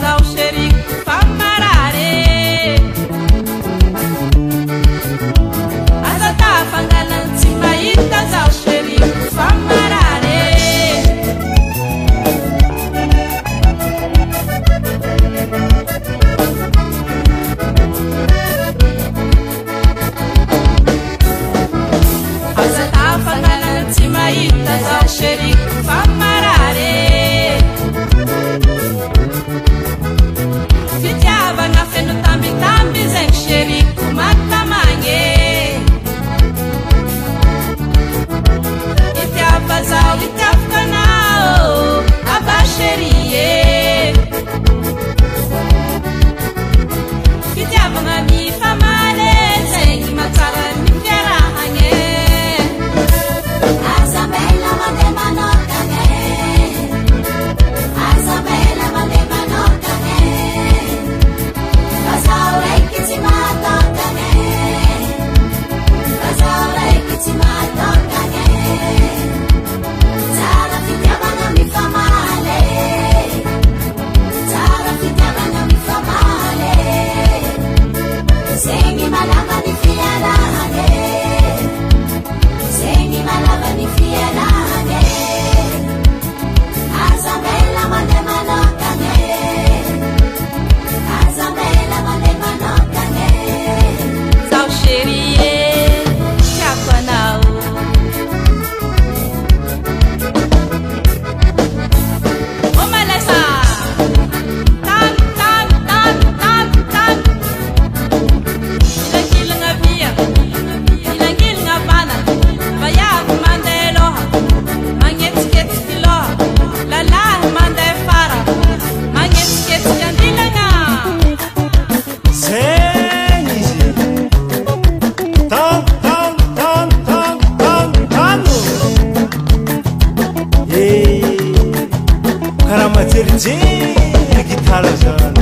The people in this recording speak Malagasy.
zao xerico famarare aza tafangalantsy mahita zao xerico famarare aza tafangalantsy mahita zao xerico famarare fitiavana feno tambitamby zay xerico matamagny itiava zao itiavakanao abaxerie fitiavana mifamale zay matsara mifiarahagny Azabela mande manokane Azabela mande manokane Bazaure kiti matokane Bazaure kiti matokane Zara fitiavana mifamale Zara fitiavana mifamale Sengi malava ni fiarahane Sengi malava ni fiarahane Azabela mande manokane Azabela mande manokane zao xerie tiavanao ô malesa tan tan tan tan tan ilangilanga via ilangilanga vana vayavy mandeha loha magnetsiketsika loha lalahy mandeha fara magnetsiketsika andilagna zay izy tano karaha majerijery gitara zany